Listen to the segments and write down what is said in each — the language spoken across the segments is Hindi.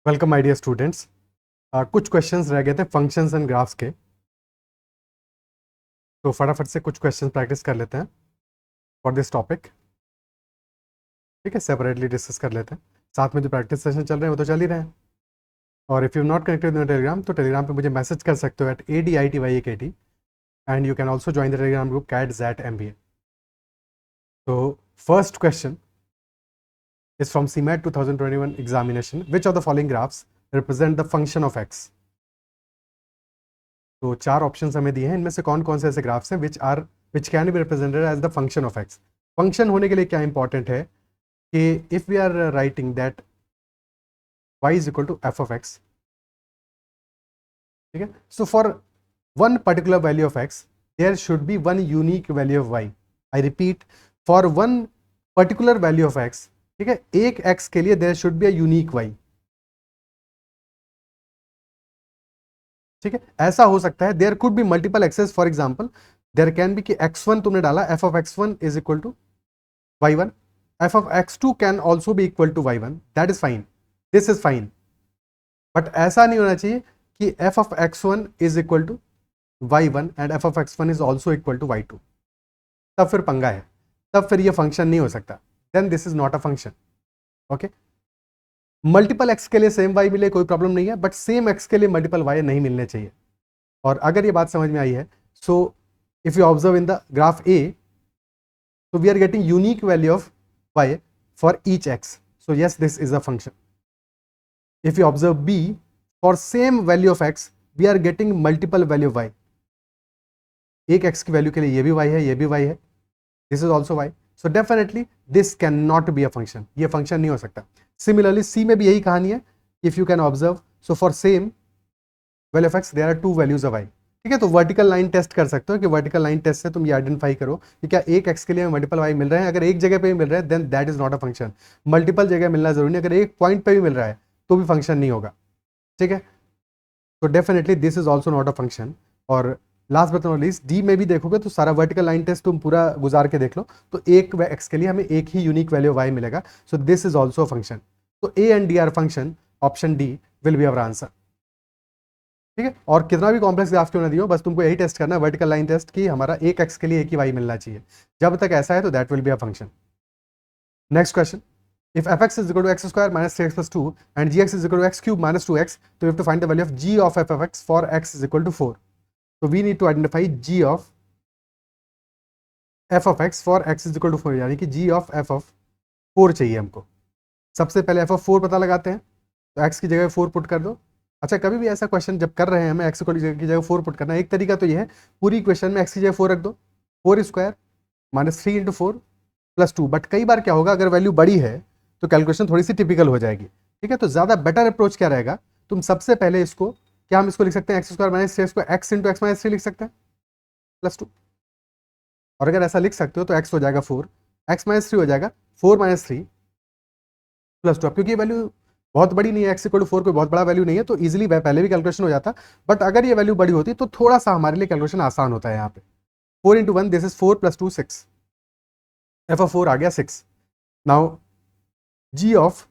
Welcome my dear students. कुछ क्वेश्चंस रह गए थे फंक्शंस एंड ग्राफ्स के, तो फटाफट से कुछ क्वेश्चंस प्रैक्टिस कर लेते हैं फॉर दिस टॉपिक। ठीक है, सेपरेटली डिस्कस कर लेते हैं। साथ में जो प्रैक्टिस सेशन चल रहे हैं वो तो चल ही रहे हैं। और if you not connected with Telegram तो टेलीग्राम पे मुझे मैसेज कर सकते हो at ADITYAKT and you can also join the Telegram group CAT-ZAT-MBA। तो first question is from CMAT 2021 examination. Which of the following graphs represent the function of x? तो चार ऑप्शंस हमें दिए हैं, इनमें से कौन कौन से ऐसे ग्राफ्स हैं which can be represented as the function of x. Function होने के लिए क्या इंपॉर्टेंट है कि if we are writing that y is equal to f of x, ठीक है, so for one particular value of x there should be one unique value of y। I repeat, for one particular value of x, ठीक है, एक x के लिए there should be a unique y। ठीक है, ऐसा हो सकता है there could be multiple x's. For example there can be कि x1 तुमने डाला, f of x1 is equal to y1, f of x2 can also be equal to y1, that is fine, this is fine, but ऐसा नहीं होना चाहिए कि f of x1 is equal to y1 and f of x1 is also equal to y2। तब फिर पंगा है, तब फिर ये फंक्शन नहीं हो सकता, then this is not a function। Okay, multiple x के लिए सेम y मिले कोई प्रॉब्लम नहीं है, बट सेम x के लिए मल्टीपल y नहीं मिलने चाहिए। और अगर ये बात समझ में आई है, so if you observe in the graph A, so we are getting unique value of y for each x, so yes, this is a function। if you observe B, for same value of x we are getting multiple value of y। एक x की वैल्यू के लिए ये भी y है, ये भी y है, this is also y, so definitely this cannot be a function, ये function नहीं हो सकता। similarly C में भी यही कहानी है, if you can observe, so for same value of x there are two values of y। ठीक है, तो वर्टिकल लाइन टेस्ट कर सकते हो कि वर्टिकल लाइन टेस्ट से तुम ये आइडेंटिफाई करो कि क्या एक x के लिए मल्टीपल y मिल रहे हैं। अगर एक जगह पे भी मिल रहा है then that is not a function. Multiple जगह मिलना जरूरी नहीं, अगर एक पॉइंट पे भी मिल रहा है तो भी फंक्शन नहीं होगा। ठीक है, तो definitely this is also not a function. और last but not least D में भी देखोगे तो सारा वर्टिकल लाइन टेस्ट तुम पूरा गुजार के देख लो, तो एक x के लिए हमें एक ही यूनिक वैल्यू y मिलेगा, so this is also a function. तो A and D are function, option D will be our answer. ठीक है, और कितना भी कॉम्प्लेक्स ग्राफ क्यों ना दियो, बस तुमको यही टेस्ट करना है, वर्टिकल लाइन टेस्ट की हमारा एक x के लिए एक ही y मिलना चाहिए। जब तक ऐसा है तो that will B a function. Next question, if fx is equal to x square minus 3x plus 2 and gx is equal to x cube minus 2x, so we have to find the value of g of f of x for x is equal to 4। so we need to identify g of f of x for x is equal to 4, यानी कि g of f of 4 चाहिए हमको। सबसे पहले f of 4 पता लगाते हैं, तो x की जगह 4 पुट कर दो। अच्छा, कभी भी ऐसा क्वेश्चन जब कर रहे हैं हमें x की जगह 4 पुट करना है, एक तरीका तो ये है पूरी क्वेश्चन में x की जगह 4 रख दो, 4 square minus 3 into 4 plus 2। But कई बार क्या होगा, अगर वैल्यू बड़ी है तो कैलकुलेशन थोड़ी सी टिपिकल हो जाएगी। ठीक है, तो ज़्यादा बेटर अप्रोच क्या रहेगा, तुम सबसे पहले इसको, क्या हम इसको लिख सकते हैं एक्स स्क्वायर माइनस 3 को एक्स इंटू एक्स माइनस 3 लिख सकते हैं प्लस 2। और अगर ऐसा लिख सकते हो तो एक्स हो जाएगा 4, एक्स माइनस 3 हो जाएगा 4 माइनस 3 प्लस 2। क्योंकि ये वैल्यू बहुत बड़ी नहीं है, एक्स इक्वल टू 4 कोई बहुत बड़ा वैल्यू नहीं है, तो इजीली पहले भी कैलकुलेशन हो जाता। बट अगर ये वैल्यू बड़ी होती तो थोड़ा सा हमारे लिए कैलकुलेशन आसान होता है। यहाँ पे 4 into 1 this is 4 plus 2 6, f of 4 आ गया 6। Now g of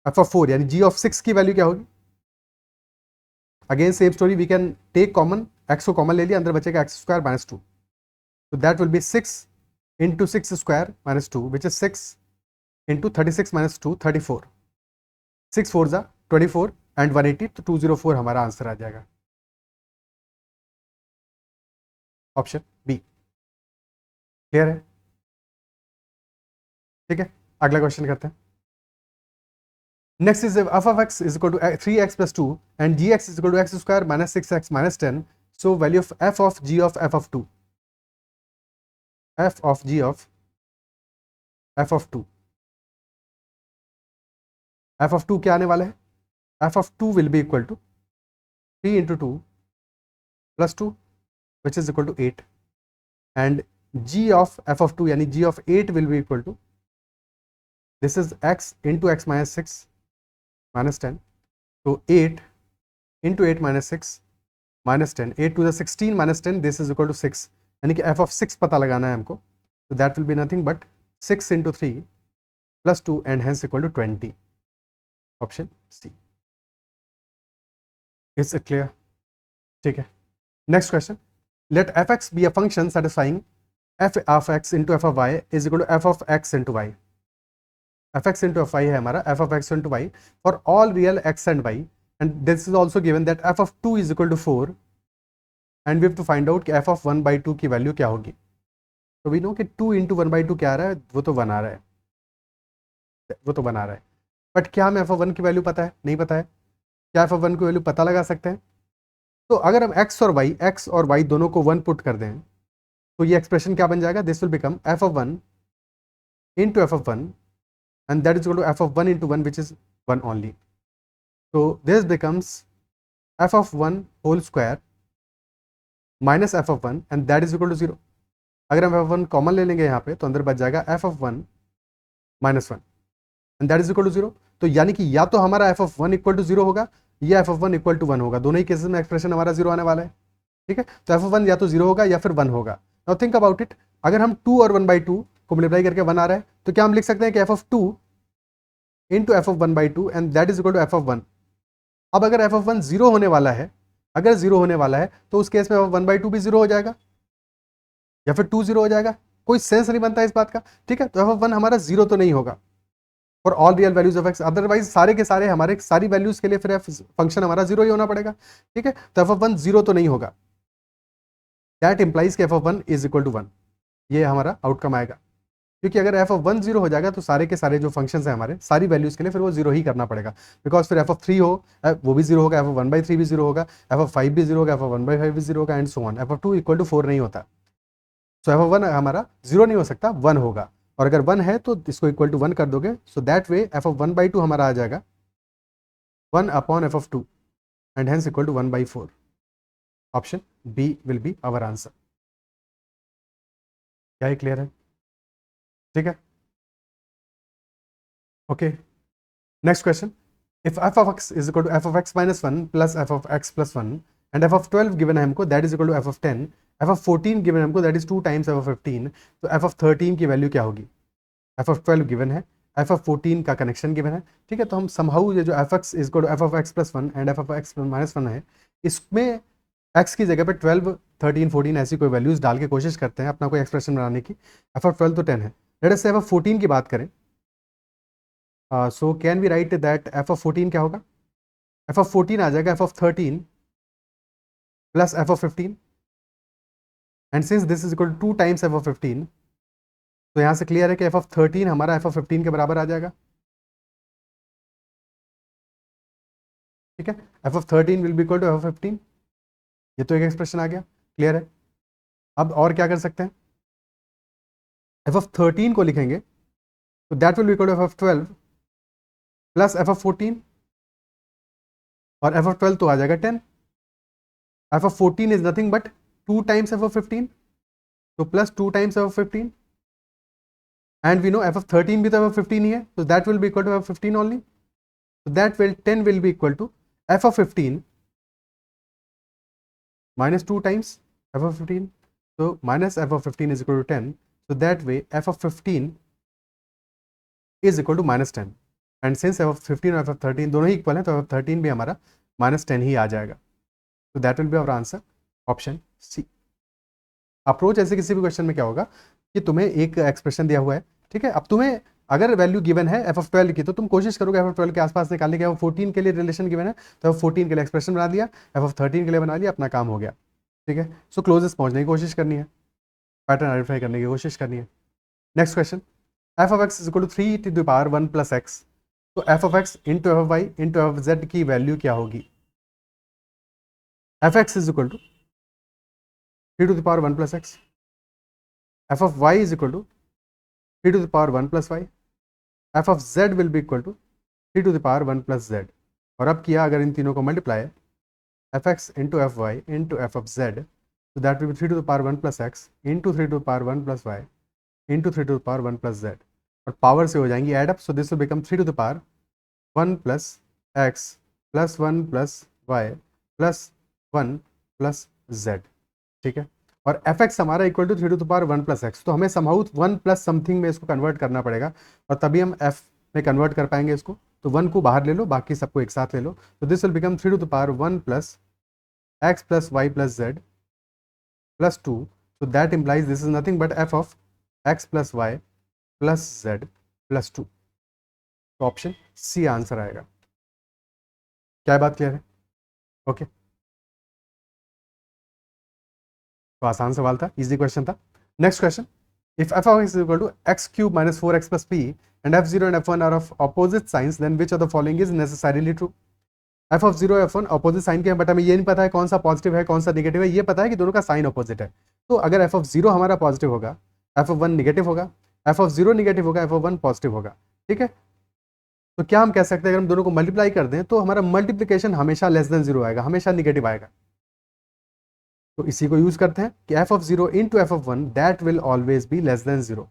f of 4 यानी जी ऑफ 6 की वैल्यू क्या होगी, again same story, we can take common, x को कॉमन ले लिया, अंदर बचेगा एक्स स्क्वायर माइनस 2, तो that will be 6 into 6 square minus 2 which is 6 into 36 minus 2 34, 6 4 जा 24 एंड 180, तो 204 हमारा आंसर आ जाएगा, ऑप्शन बी। क्लियर है? ठीक है, अगला क्वेश्चन करते हैं। Next is f of x is equal to 3x plus 2 and gx is equal to x square minus 6x minus 10, so value of f of g of f of 2, f of g of f of 2, f of 2 क्या आने वाला है, f of 2 will be equal to 3 into 2 plus 2 which is equal to 8 and g of f of 2 यानी g of 8 will be equal to, this is x into x minus 6 minus 10, so 8 into 8 minus 6 minus 10, 8 to the 16 minus 10, this is equal to 6, यानी कि f of 6 पता लगाना है हमको, so that will be nothing but 6 into 3 plus 2 and hence equal to 20। Option C. It's clear? ठीक है, next question, let f x be a function satisfying f of x into f of y is equal to f of x into y. F x into f y है हमारा, f of x into y for all real x and y, and this is also given that f of 2 is equal to 4, and we have to find out कि एफ ऑफ 1/2 की वैल्यू क्या होगी। तो वी नो कि 2 इंटू 1/2 क्या आ रहा है, वो तो 1 आ रहा है, वो तो 1 आ रहा है, बट क्या हमें एफ ऑफ 1 की वैल्यू पता है? नहीं पता है। क्या एफ ऑफ 1 की वैल्यू पता लगा सकते हैं? तो अगर हम एक्स और वाई दोनों को 1 पुट कर दें तो ये एक्सप्रेशन क्या बन जाएगा? This will become F of 1 into f of 1, and that is equal to f of 1 into 1, which is 1 only. So this becomes f of 1 whole square minus f of 1, and that is equal to 0. अगर हम f of 1 कॉमन ले लेंगे यहाँ पे तो अंदर बच जाएगा f of 1 minus 1, and that is equal to 0. तो यानी कि या तो हमारा f of 1 इक्वल टू 0 होगा या f of 1 इक्वल टू 1 होगा, दोनों ही केसेस में एक्सप्रेशन हमारा 0 आने वाला है। ठीक है, तो f of 1 या तो 0 होगा या फिर 1 होगा। नाउ थिंक अबाउट इट, अगर हम 2 और 1/2 को मल्टीप्लाई करके 1 आ रहा है तो क्या हम लिख सकते हैं कि f of 2 into f of 1/2 and that is equal to f of 1। अब अगर एफ ऑफ 1 0 होने वाला है, अगर 0 होने वाला है तो उस केस में एफ ऑफ 1/2 भी 0 हो जाएगा या फिर 2 0 हो जाएगा, कोई सेंस नहीं बनता इस बात का। ठीक है, तो एफ ऑफ 1 हमारा 0 तो नहीं होगा for all real values of x, otherwise सारे के सारे हमारे सारी वैल्यूज के लिए फिर फंक्शन हमारा 0 ही होना पड़ेगा। ठीक है, तो एफ ऑफ 1 0 तो नहीं होगा, दैट इंप्लाइज कि f of 1 is equal to 1, ये हमारा आउटकम आएगा। क्योंकि अगर एफ ऑफ 1 0 हो जाएगा तो सारे के सारे जो फंक्शंस हैं हमारे सारी वैल्यूज के लिए फिर वो 0 ही करना पड़ेगा, बिकॉज फिर एफ ऑफ 3 हो वो भी 0 होगा, एफ ऑफ 1/3 भी 0 होगा, एफ ऑफ 5 भी 0 होगा, एफ ऑफ 1/5 भी 0 होगा, and so on. F of 2 equal to 4 नहीं होता, सो एफ ऑफ 1 हमारा 0 नहीं हो सकता, 1 होगा, और अगर 1 है तो इसको इक्वल टू 1 कर दोगे, so that way f of 1/2 हमारा आ जाएगा 1 upon f of 2 and hence equal to 1/4। Option B will be our answer. क्या ये क्लियर है? ठीक है, okay, next question, if f of x is equal to f of x minus 1 plus f of x plus 1 and f of 12 given है हमको that is equal to f of 10, f of 14 given है हमको that is 2 times f of 15, तो f of 13 की वैल्यू क्या होगी? f of 12 given है, f of 14 का कनेक्शन given है। ठीक है, तो हम somehow ये जो f x is equal to f of x plus 1 and f of x minus 1 है, इसमें x की जगह पे 12 13 14 ऐसी कोई वैल्यूज डाल के कोशिश करते हैं अपना कोई एक्सप्रेशन बनाने की। f of 12 तो 10 है, लेट अस से f of 14 की बात करें, so can we write that f of 14 क्या होगा? एफ ऑफ 14 आ जाएगा f of 13 plus f of 15, and since this is equal to 2 times f of 15, तो यहाँ से क्लियर है कि एफ ऑफ 13 हमारा एफ ऑफ 15 के बराबर आ जाएगा। ठीक है, f of 13 will be equal to f of 15, ये तो एक एक्सप्रेशन आ गया, क्लियर है। अब और क्या कर सकते हैं, एफ ऑफ 13 को लिखेंगे तो that will be equal to f of 12 plus f of 14, और एफ ऑफ 12 तो आ जाएगा 10, f of 14 is nothing but 2 times f of 15, तो plus 2 times f of 15, and we know f of 13 भी तो एफ ऑफ 15 ही है, तो that will be equal to f of 15 only, so that will 10 will be equal to f of 15 minus 2 times f of 15, so minus f of 15 is equal to 10, so that way f of 15 is equal to minus 10, and since f of 15 और f of 13 दोनों ही इक्वल हैं तो f of 13 भी हमारा minus 10 ही आ जाएगा, so that will be our answer, option C। Approach ऐसे किसी भी क्वेश्चन में क्या होगा कि तुम्हें एक एक्सप्रेशन दिया हुआ है, ठीक है, अब तुम्हें अगर वैल्यू गिवन है एफ ऑफ 12 की तो तुम कोशिश करोगे एफ ऑफ 12 के आसपास निकालने की, एफ ऑफ 14 के लिए रिलेशन गिवन है तो एफ ऑफ 14 के लिए एक्सप्रेशन बना दिया, एफ ऑफ 13 के लिए बना लिया, अपना काम हो गया। ठीक है, सो क्लोजेस्ट पहुंचने की कोशिश करनी है, पैटर्न आइडेंटिफाई करने की कोशिश करनी है। Next question, f of x is equal to 3 to the power 1 plus x, तो f of x into f of y into f of z की वैल्यू क्या होगी? F x is equal to 3 to the power 1 plus x, f of y is equal to 3 to the power 1 plus y, f of z will be equal to 3 to the power 1 plus z, और अब किया अगर इन तीनों को multiply, f x into f y into f of z, तो that will be 3 to the power 1 plus x into 3 to the power 1 plus y into 3 to the power 1 plus z, और पावर से हो जाएंगी add up, so this will become 3 to the power 1 plus x plus 1 plus y plus 1 plus z। ठीक है, और एफ एक्स हमारा equal to 3 to the power 1 plus x, तो हमें समहाउ 1 प्लस समथिंग में इसको कन्वर्ट करना पड़ेगा और तभी हम एफ में कन्वर्ट कर पाएंगे इसको। तो 1 को बाहर ले लो, बाकी सबको एक साथ ले लो, तो this will become 3 to the power 1 plus x plus y plus z plus 2, so that implies this is nothing but f of x plus y plus z plus 2, तो ऑप्शन सी आंसर आएगा। क्या बात क्लियर है? ओके, तो आसान सवाल था, इजी क्वेश्चन था। Next question, if f of x is equal to x cube minus 4x plus p and f0 and f1 are of opposite signs, then which of the following is necessarily true? f of 0 f1 opposite sign के हैं, बट हमें ये नहीं पता है कौन सा पॉजिटिव है कौन सा नेगेटिव है, ये पता है कि दोनों का साइन ऑपोजिट है। तो अगर f of 0 हमारा पॉजिटिव होगा, f of 1 नेगेटिव होगा, f of 0 नेगेटिव होगा, f of 1 पॉजिटिव होगा, ठीक है। तो क्या हम कह सकते हैं, अगर हम दोनों को मल्टीप्लाई कर दें तो हमारा मल्टीप्लिकेशन हमेशा लेस देन 0 आएगा, हमेशा नेगेटिव आएगा। तो इसी को यूज करते हैं कि f of 0 into f of 1 that will always be less than 0,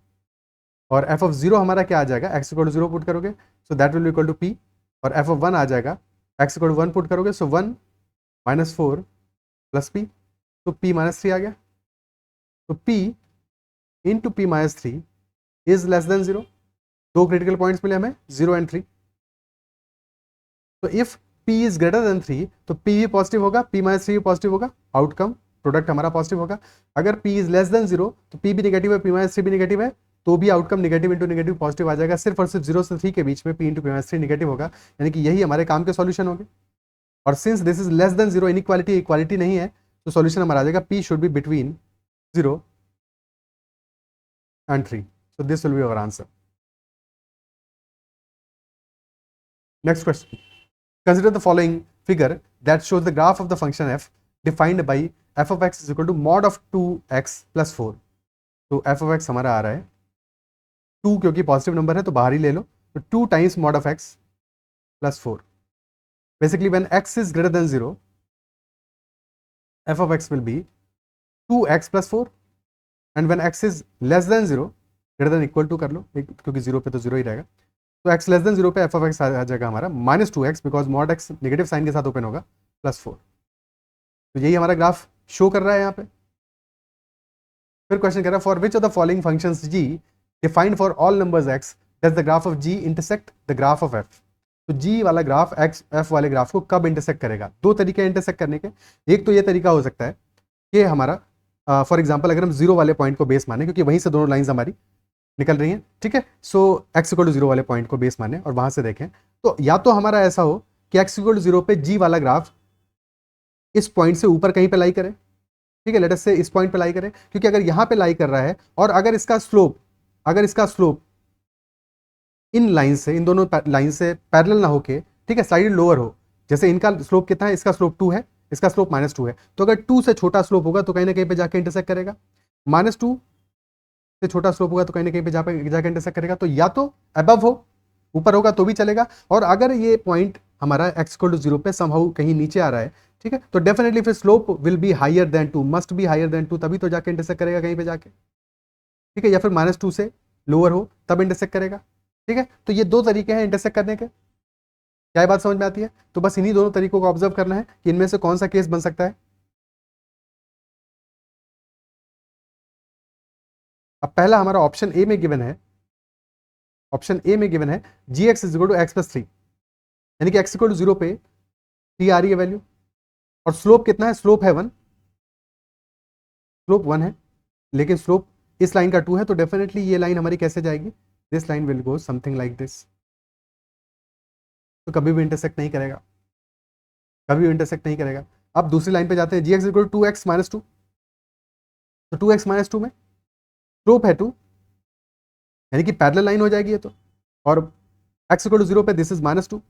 और f of 0 हमारा क्या आ जाएगा, x इक्वल टू 0 पुट करोगे so that will be equal to p, और f of 1 आ जाएगा x इक्वल टू 1 पुट करोगे सो 1 माइनस 4 प्लस p, तो p माइनस 3 आ गया, तो p into p minus 3 is less than 0। दो क्रिटिकल पॉइंट्स मिले हमें 0 एंड 3, तो if p is greater than 3 तो p भी पॉजिटिव होगा, p माइनस 3 भी पॉजिटिव होगा, आउटकम प्रोडक्ट हमारा पॉजिटिव होगा। अगर p इज लेस देन 0 तो p भी नेगेटिव है, p माइनस 3 भी नेगेटिव है, तो भी outcome negative into negative positive आ जाएगा। सिर्फ और सिर्फ 0 से 3 के बीच में p into p minus 3 negative होगा, यानी कि यही हमारे काम के सॉल्यूशन होंगे। और since this is less than 0, inequality equality नहीं है, तो सॉल्यूशन हमारा आ जाएगा p should be between 0 and 3, so this will be our answer. Next question, consider the following figure that shows the graph of the function f defined by f of x is equal to mod of 2x plus 4। तो f of x हमारा आ रहा है 2, क्योंकि पॉजिटिव नंबर है तो बाहर ही ले लो, तो 2 times mod of x plus 4। Basically when x is greater than 0 f of x will be 2x plus 4, and when x is less than 0 greater than equal to कर लो, क्योंकि 0 पे तो 0 ही रहेगा, तो x लेस देन 0 पे f of x आ जाएगा हमारा minus 2x, because mod x negative sign के साथ ओपन होगा, प्लस 4। तो यही हमारा ग्राफ शो कर रहा है यहाँ पे। फिर क्वेश्चन कह रहा है for which of the following functions g defined for all numbers x does the graph of g intersect the graph of f। तो g वाला ग्राफ x f वाले ग्राफ को कब इंटरसेक्ट करेगा? दो तरीके इंटरसेक्ट करने के। एक तो ये तरीका हो सकता है कि हमारा फॉर एग्जाम्पल अगर हम 0 वाले पॉइंट को बेस माने, क्योंकि वहीं से दोनों लाइंस हमारी निकल रही हैं, ठीक है, सो x इक्वल टू 0 वाले पॉइंट को बेस माने और वहां से देखें, तो या तो हमारा ऐसा हो कि x इक्वल टू 0 पे g वाला ग्राफ इस पॉइंट से ऊपर कहीं पे लाई करे, ठीक है, लेट अस से इस पॉइंट पे लाई करे, क्योंकि अगर यहाँ पे लाई कर रहा है और अगर इसका स्लोप इन लाइन से, इन दोनों लाइन से पैरेलल ना होके, ठीक है, स्लाइडली लोअर हो, जैसे इनका स्लोप कितना है, इसका स्लोप 2 है, इसका स्लोप -2 है, तो अगर 2 से छोटा स्लोप होगा तो कहीं ना कहीं पे जाके इंटरसेक्ट करेगा, -2 से छोटा स्लोप होगा तो कहीं ना कहीं पे जाके इंटरसेक्ट करेगा। तो या तो अबव हो, ऊपर होगा तो भी चलेगा, और अगर ये पॉइंट हमारा x इक्वल टू 0 पे समहाउ कहीं नीचे आ रहा है, ठीक है, तो डेफिनेटली फिर slope will be higher than 2, must be higher than 2, तभी तो जाके इंटरसेक्ट करेगा कहीं पे जाके, ठीक है, या फिर -2 से लोअर हो तब इंटरसेक्ट करेगा, ठीक है। तो ये दो तरीके हैं इंटरसेक्ट करने के। क्या बात समझ में आती है? तो बस इन्हीं दोनों तरीकों को ऑब्जर्व करना है कि इनमें से कौन सा केस बन सकता है। अब पहला हमारा ऑप्शन ए में गिवन है, ऑप्शन ए में गिवन है gx is equal to x plus 3, यानी कि x इक्वल टू 0 पे 3 आ रही है वैल्यू, और स्लोप कितना है, स्लोप है 1, स्लोप 1 है, लेकिन स्लोप इस लाइन का 2 है, तो डेफिनेटली ये लाइन हमारी कैसे जाएगी, this line will go something like this, तो कभी भी इंटरसेक्ट नहीं करेगा, कभी भी इंटरसेक्ट नहीं करेगा। अब दूसरी लाइन पे जाते हैं, gx equal to 2x minus 2, तो 2x माइनस 2 में स्लोप है 2, यानी कि पैरेलल लाइन हो जाएगी ये तो, और x इक्वल टू 0 पे दिस इज -2,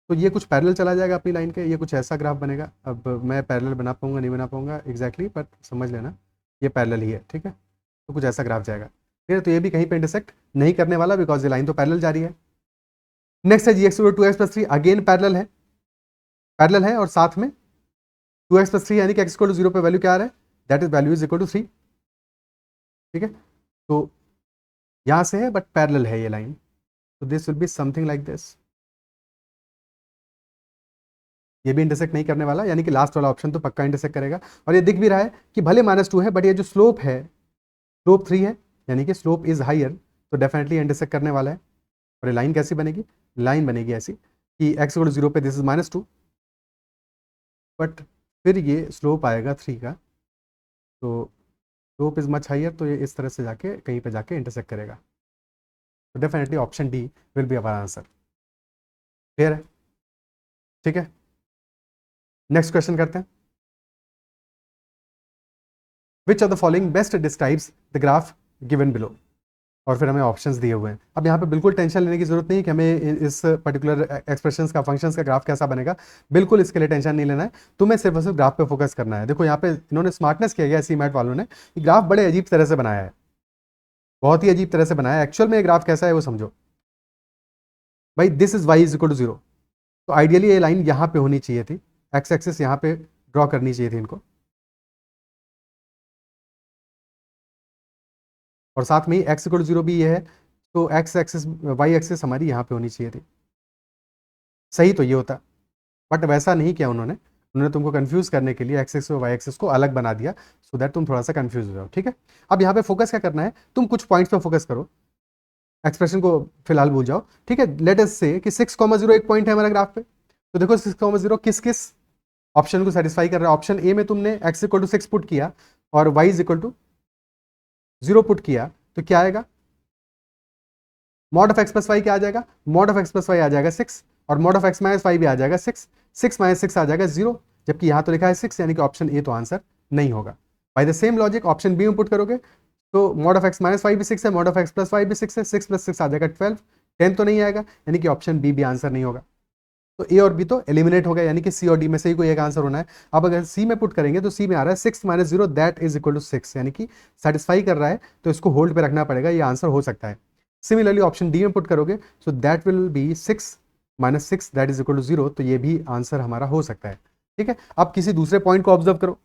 तो ये कुछ पैरेलल चला जाएगा अपनी लाइन के, ये कुछ ऐसा ग्राफ बनेगा। अब मैं पैरेलल बना पाऊंगा नहीं बना पाऊंगा एग्जैक्टली, बट समझ लेना ये पैरेलल ही है, ठीक है, तो कुछ ऐसा ग्राफ जाएगा, ठीक है। तो ये भी कहीं पे इंटरसेक्ट नहीं करने वाला, बिकॉज ये लाइन तो पैरेलल जा रही है। नेक्स्ट है gx equal to 2x plus 3, again parallel है और साथ में 2x प्लस 3, यानी कि x इक्वल टू 0 पे वैल्यू क्या आ रहा है, that is value is equal to 3, ठीक है। तो यहां से है बट पैरेलल है ये लाइन, तो this will be something like this, ये भी इंटरसेक्ट नहीं करने वाला, यानी कि लास्ट वाला ऑप्शन तो पक्का इंटरसेक्ट करेगा। और ये दिख भी रहा है कि भले -2 है बट ये जो स्लोप है, स्लोप 3 है, यानी कि स्लोप इज हायर, तो डेफिनेटली इंटरसेक्ट करने वाला है। और ये लाइन कैसी बनेगी, लाइन बनेगी ऐसी कि x इक्वल टू 0 पे दिस इज -2, बट फिर ये स्लोप आएगा 3 का, तो स्लोप इज मच हाइयर, तो ये इस तरह से जाके कहीं पे जाके इंटरसेक्ट करेगा। तो definitely option D will be our answer. Clear है? ठीक है, नेक्स्ट क्वेश्चन करते हैं। Which of the following best describes the graph given below, और फिर हमें ऑप्शंस दिए हुए हैं। अब यहाँ पे बिल्कुल टेंशन लेने की जरूरत नहीं है कि हमें इस पर्टिकुलर एक्सप्रेशंस का, फंक्शंस का ग्राफ कैसा बनेगा, बिल्कुल इसके लिए टेंशन नहीं लेना है। तुम्हें सिर्फ और सिर्फ ग्राफ पे फोकस करना है। देखो यहाँ पे इन्होंने स्मार्टनेस किया गया सीमैट वालों ने, ग्राफ बड़े अजीब तरह से बनाया है, बहुत ही अजीब तरह से बनाया है। एक्चुअल में ग्राफ कैसा है वो समझो भाई। This is y is equal to 0, तो आइडियली ये लाइन यहाँ पे होनी चाहिए थी, एक्स एक्सिस यहाँ पे ड्रॉ करनी चाहिए थी इनको, और साथ में ही x इक्वल टू 0 भी ये है, तो x एक्सिस y एक्सिस हमारी यहाँ पे होनी चाहिए थी। सही तो ये होता, बट वैसा नहीं किया उन्होंने तुमको कंफ्यूज करने के लिए x एक्सिस और y एक्सिस को अलग बना दिया, सो दैट तुम थोड़ा सा कंफ्यूज हो जाओ। ठीक है, अब यहाँ पे फोकस क्या करना है, तुम कुछ पॉइंट्स पे फोकस करो, एक्सप्रेशन को फिलहाल भूल जाओ। ठीक है, लेट अस से कि 6,0 एक पॉइंट है हमारे ग्राफ पे, तो देखो 6,0 किस किस ऑप्शन को सेटिस्फाई कर रहा है। ऑप्शन ए में तुमने x इक्वल टू 6 पुट किया और y is equal to 0 put किया, तो क्या आएगा, mod of x plus y क्या आ जाएगा, mod of x plus y आ जाएगा 6, और mod of x minus y भी आ जाएगा 6, 6 माइनस 6 आ जाएगा 0, जबकि यहाँ तो लिखा है 6, यानी कि ऑप्शन ए तो आंसर नहीं होगा। By the same logic option B में पुट करोगे तो mod of x minus y भी 6 है, mod of x plus y भी 6 है, 6 प्लस 6 आ जाएगा 12, 10 तो नहीं आएगा, यानी कि ऑप्शन बी भी आंसर नहीं होगा। तो ए और बी तो एलिमिनेट हो गया, यानी कि सी और डी में से ही कोई एक आंसर होना है। अब अगर सी में पुट करेंगे तो सी में आ रहा है 6 minus 0 that is equal to 6, यानी कि सेटिस्फाई कर रहा है, तो इसको होल्ड पे रखना पड़ेगा, ये आंसर हो सकता है। सिमिलरली ऑप्शन डी में पुट करोगे so that will be 6 minus 6 that is equal to 0, तो ये भी आंसर हमारा हो सकता है। ठीक है, अब किसी दूसरे पॉइंट को ऑब्जर्व करो।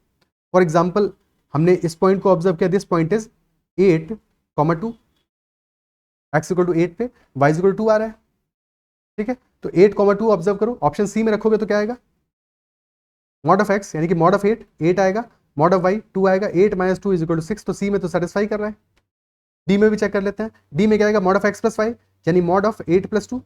फॉर एग्जाम्पल हमने इस पॉइंट को ऑब्जर्व किया, this point is 8,2, x equal to 8 पे वाई इक्वल टू 2 आ रहा है। ठीक है, तो 8,2 ऑब्जर्व करो, ऑप्शन सी में रखोगे तो क्या आएगा, मॉड ऑफ एक्स यानी कि मॉड ऑफ 8 आएगा, मॉड ऑफ वाई 2 आएगा, 8 माइनस 2 इज इक्वल टू 6, तो सी में तो सेटिस्फाई कर रहा है। डी में भी चेक कर लेते हैं, डी में क्या आएगा, mod of x plus y यानी mod of 8 plus 2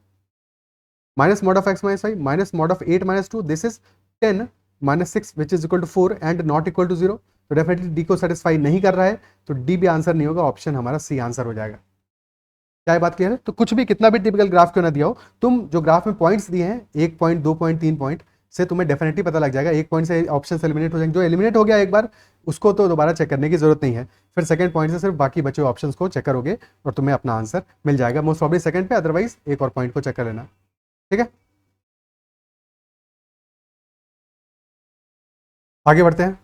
minus mod of x minus y minus mod of 8 minus 2, this is 10 minus 6 which is equal to 4 and not equal to 0, तो डेफिनेटली डी को सेटिस्फाई नहीं कर रहा है, तो डी भी आंसर नहीं होगा, ऑप्शन हमारा सी आंसर हो जाएगा। क्या बात क्लियर है? तो कुछ भी कितना भी टिपिकल ग्राफ क्यों ना दिया हो, तुम जो ग्राफ में पॉइंट्स दिए हैं 1 पॉइंट 2 पॉइंट 3 पॉइंट से तुम्हें डेफिनेटली पता लग जाएगा, एक पॉइंट से ऑप्शन एलिमिनेट हो जाएंगे, जो एलिमिनेट हो गया एक बार उसको तो दोबारा चेक करने की जरूरत नहीं है, फिर सेकंड पॉइंट से सिर्फ बाकी बचे ऑप्शन को चेक करोगे और तुम्हें अपना आंसर मिल जाएगा, मोस्ट प्रॉब्ली सेकंड पे, अदरवाइज एक और पॉइंट को चेक कर लेना। ठीक है, आगे बढ़ते हैं।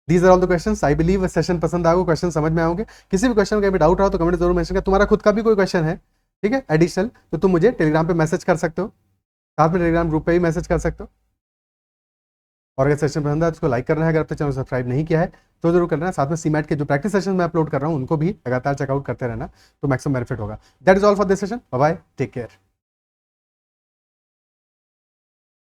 These are all the questions, I believe session पसंद आएगा, क्वेश्चन समझ में आओगे। किसी भी क्वेश्चन का भी डाउट रहा तो कमेंट जरूर मेंशन कर, तुम्हारा खुद का भी कोई क्वेश्चन है ठीक है एडिशनल, तो तुम मुझे टेलीग्राम पे मैसेज कर सकते हो, साथ में टेलीग्राम ग्रुप पे भी मैसेज कर सकते हो। और अगर सेशन पसंद है तो उसको लाइक करना है, अगर आपने चैनल सब्सक्राइब नहीं किया है तो जरूर करना है। साथ में सीमैट के जो प्रैक्टिस सेशन मैं अपलोड कर रहा हूँ उनको भी लगातार चेकआउट करते रहना, तो मैक्सिमम बेनिफिट होगा। That is all for this session, bye bye, take care.